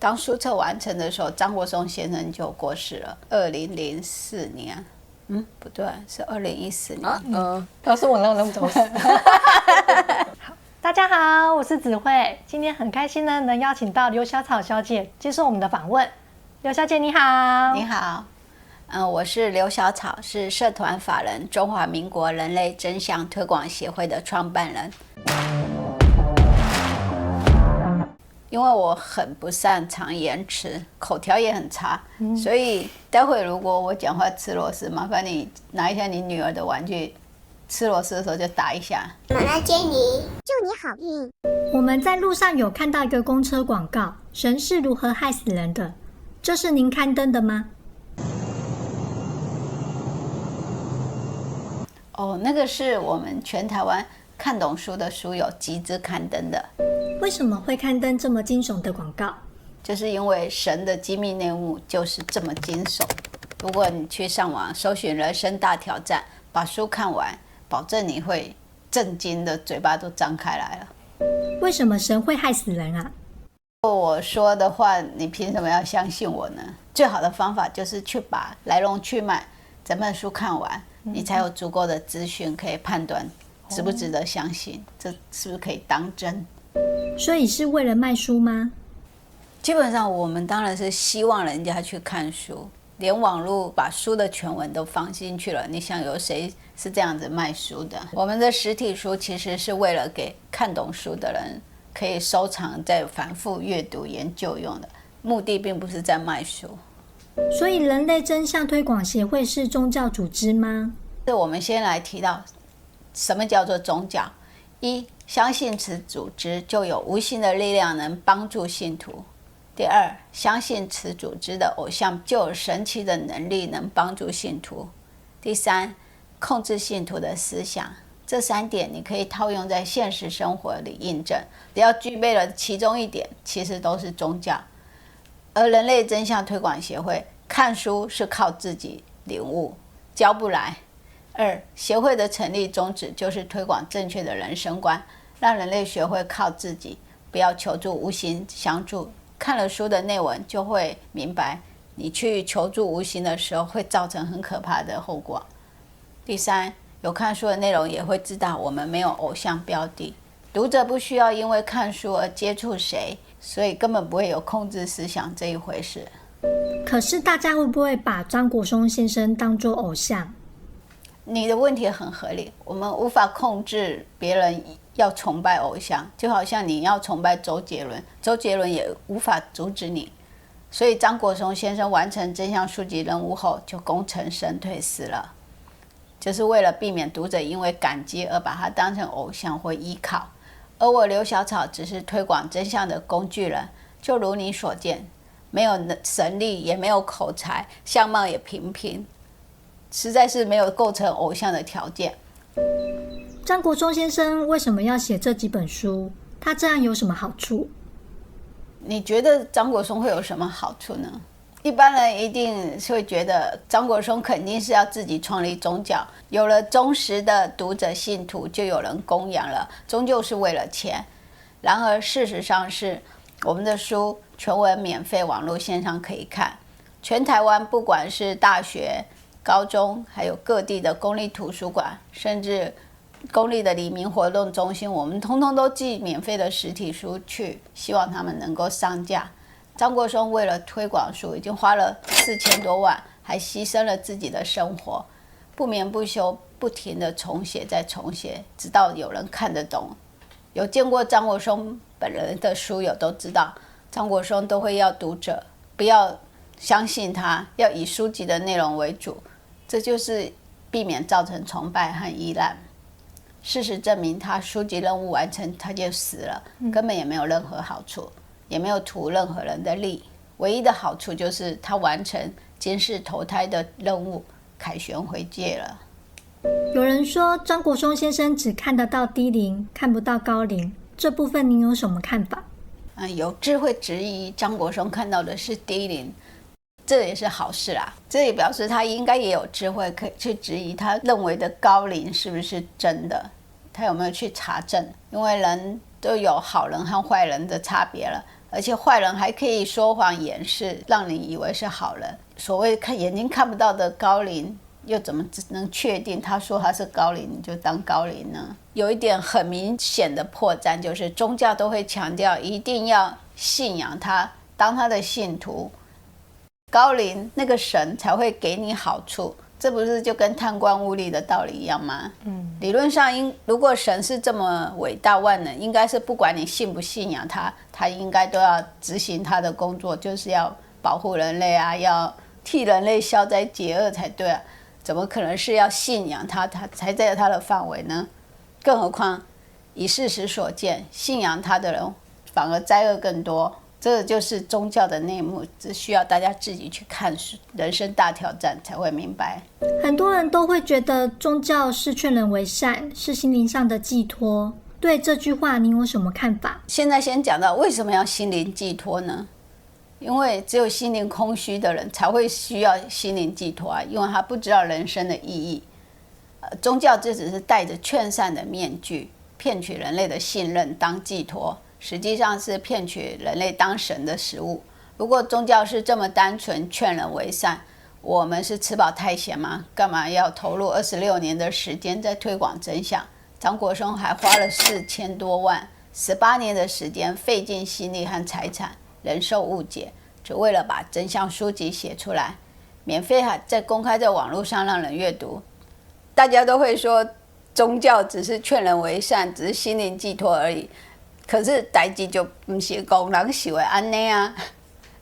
当书册完成的时候，张国松先生就过世了，2004年。不对，是2014年。要是我那么早死。大家好，我是子慧，今天很开心呢，能邀请到刘小草小姐接受我们的访问。刘小姐你好。你好，我是刘小草，是社团法人中华民国人类真相推广协会的创办人。因为我很不擅长言辞，口条也很差，所以待会如果我讲话吃螺丝，麻烦你拿一下你女儿的玩具，吃螺丝的时候就打一下。妈妈接你，祝你好运。我们在路上有看到一个公车广告，神是如何害死人的，这是您刊登的吗？那个是我们全台湾看懂书的书友集资刊登的。为什么会刊登这么惊悚的广告？就是因为神的机密内幕就是这么惊悚。如果你去上网搜寻人生大挑战，把书看完，保证你会震惊的嘴巴都张开来了。为什么神会害死人啊？我说的话，你凭什么要相信我呢？最好的方法就是去把来龙去脉整本书看完，你才有足够的资讯可以判断值不值得相信，这是不是可以当真。所以是为了卖书吗？基本上我们当然是希望人家去看书，连网络把书的全文都放进去了，你想有谁是这样子卖书的？我们的实体书其实是为了给看懂书的人可以收藏再反复阅读研究用的，目的并不是在卖书。所以人类真相推广协会是宗教组织吗？我们先来提到什么叫做宗教。一，相信此组织就有无形的力量能帮助信徒。第二，相信此组织的偶像就有神奇的能力能帮助信徒。第三，控制信徒的思想。这3点你可以套用在现实生活里印证，只要具备了其中一点，其实都是宗教。而人类真相推广协会看书是靠自己领悟，教不来。2，协会的成立宗旨就是推广正确的人生观，让人类学会靠自己，不要求助无形相助。看了书的内文就会明白，你去求助无形的时候会造成很可怕的后果。第3，有看书的内容也会知道我们没有偶像标的，读者不需要因为看书而接触谁，所以根本不会有控制思想这一回事。可是大家会不会把张国松先生当作偶像？你的问题很合理，我们无法控制别人要崇拜偶像，就好像你要崇拜周杰伦，周杰伦也无法阻止你。所以张国松先生完成真相书籍任务后就功成身退死了，就是为了避免读者因为感激而把他当成偶像或依靠。而我刘小草只是推广真相的工具人，就如你所见，没有神力，也没有口才，相貌也平平，实在是没有构成偶像的条件。张国松先生为什么要写这几本书？他这样有什么好处？你觉得张国松会有什么好处呢？一般人一定会觉得张国松肯定是要自己创立宗教，有了忠实的读者信徒，就有人供养了，终究是为了钱。然而事实上是，我们的书全文免费，网络线上可以看，全台湾不管是大学、高中，还有各地的公立图书馆，甚至公立的黎明活动中心，我们通通都寄免费的实体书去，希望他们能够上架。张国松为了推广书，已经花了4000多万，还牺牲了自己的生活，不眠不休，不停的重写再重写，直到有人看得懂。有见过张国松本人的书友都知道，张国松都会要读者不要相信他，要以书籍的内容为主，这就是避免造成崇拜和依赖。事实证明，他书籍任务完成，他就死了，根本也没有任何好处，也没有图任何人的利。唯一的好处就是他完成今世投胎的任务，凯旋回界了。有人说张国松先生只看得到低龄，看不到高龄，这部分您有什么看法？有智慧质疑张国松看到的是低龄，这也是好事啦。这也表示他应该也有智慧，可以去质疑他认为的高龄是不是真的，他有没有去查证？因为人都有好人和坏人的差别了，而且坏人还可以说谎掩饰，让你以为是好人。所谓眼睛看不到的高灵，又怎么能确定他说他是高灵你就当高灵呢？有一点很明显的破绽，就是宗教都会强调一定要信仰他，当他的信徒，高灵那个神才会给你好处。这不是就跟贪官污吏的道理一样吗？理论上如果神是这么伟大万能，应该是不管你信不信仰他，他应该都要执行他的工作，就是要保护人类啊，要替人类消灾解厄才对啊。怎么可能是要信仰他，他才在他的范围呢？更何况以事实所见，信仰他的人反而灾厄更多。这就是宗教的内幕，只需要大家自己去看《人生大挑战》才会明白。很多人都会觉得宗教是劝人为善，是心灵上的寄托。对这句话，你有什么看法？现在先讲到为什么要心灵寄托呢？因为只有心灵空虚的人才会需要心灵寄托啊，因为他不知道人生的意义。宗教这只是戴着劝善的面具，骗取人类的信任当寄托。实际上是骗取人类当神的食物。如果宗教是这么单纯劝人为善，我们是吃饱太闲吗？干嘛要投入26年的时间在推广真相？张国松还花了4000多万，18年的时间，费尽心力和财产，人受误解，只为了把真相书籍写出来，免费还在公开在网络上让人阅读。大家都会说宗教只是劝人为善，只是心灵寄托而已。可是代志就不是讲人是为安内啊！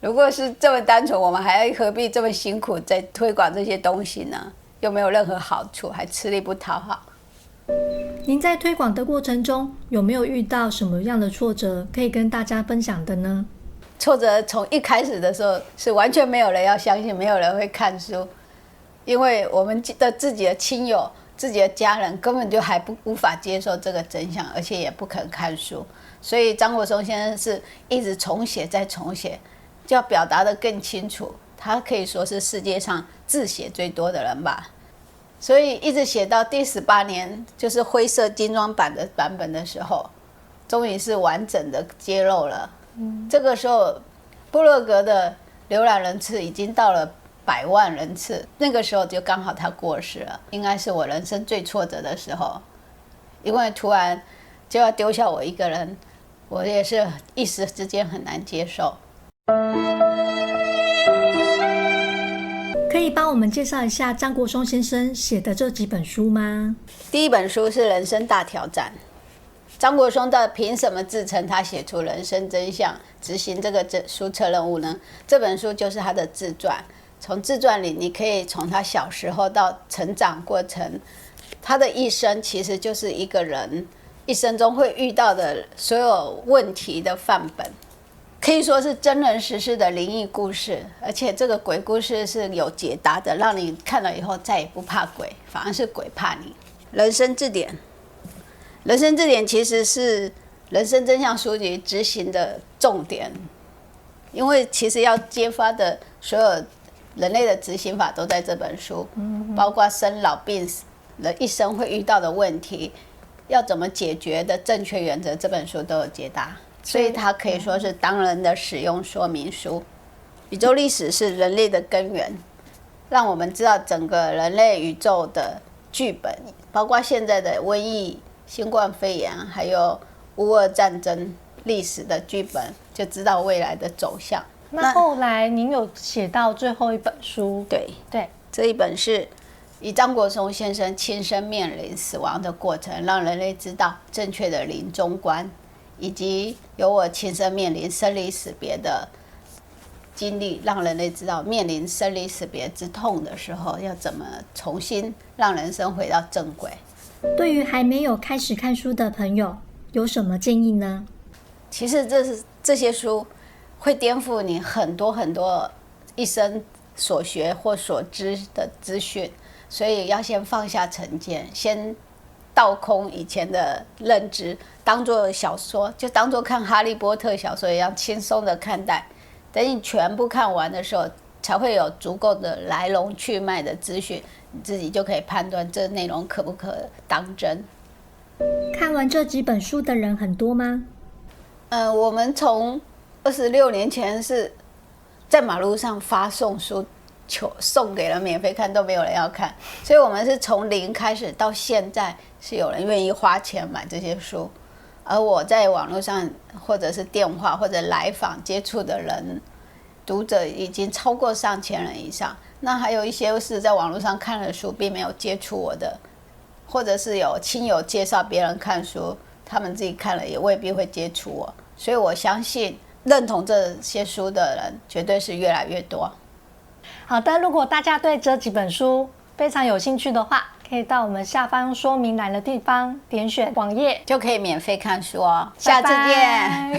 如果是这么单纯，我们还何必这么辛苦在推广这些东西呢？又没有任何好处，还吃力不讨好。您在推广的过程中，有没有遇到什么样的挫折可以跟大家分享的呢？挫折从一开始的时候是完全没有人要相信，没有人会看书，因为我们的自己的亲友、自己的家人根本就还无法接受这个真相，而且也不肯看书。所以张国松先生是一直重写再重写，就要表达得更清楚。他可以说是世界上字写最多的人吧。所以一直写到第18年，就是灰色精装版的版本的时候，终于是完整的揭露了。这个时候部落格的浏览人次已经到了100万人次，那个时候就刚好他过世了，应该是我人生最挫折的时候，因为突然就要丢下我一个人，我也是一时之间很难接受。可以帮我们介绍一下张国松先生写的这几本书吗？第一本书是《人生大挑战》，张国松的凭什么自称他写出人生真相，执行这个书册任务呢？这本书就是他的自传，从自传里你可以从他小时候到成长过程，他的一生其实就是一个人一生中会遇到的所有问题的范本，可以说是真人实事的灵异故事，而且这个鬼故事是有解答的，让你看了以后再也不怕鬼，反而是鬼怕你。人生字典，人生字典其实是人生真相书籍执行的重点，因为其实要揭发的所有人类的执行法都在这本书，包括生老病死人一生会遇到的问题，要怎么解决的正确原则，这本书都有解答，所以它可以说是当人的使用说明书。宇宙历史是人类的根源，让我们知道整个人类宇宙的剧本，包括现在的瘟疫、新冠肺炎，还有乌俄战争历史的剧本，就知道未来的走向。那后来您有写到最后一本书，对，这一本是以张国松先生亲身面临死亡的过程，让人类知道正确的临终观，以及由我亲身面临生离死别的经历，让人类知道面临生离死别之痛的时候，要怎么重新让人生回到正轨。对于还没有开始看书的朋友，有什么建议呢？其实这些书会颠覆你很多很多一生所学或所知的资讯，所以要先放下成见，先倒空以前的认知，当作小说，就当作看哈利波特小说一样轻松的看待。等你全部看完的时候，才会有足够的来龙去脉的资讯，你自己就可以判断这内容可不可当真。看完这几本书的人很多吗？我们从26年前是在马路上发送书，送给了免费看，都没有人要看，所以我们是从零开始到现在是有人愿意花钱买这些书。而我在网络上或者是电话或者来访接触的人，读者已经超过上千人以上。那还有一些是在网络上看了书，并没有接触我的，或者是有亲友介绍别人看书，他们自己看了也未必会接触我。所以我相信认同这些书的人绝对是越来越多。好的，如果大家对这几本书非常有兴趣的话，可以到我们下方说明栏的地方点选网页，就可以免费看书哦。下次见。拜拜。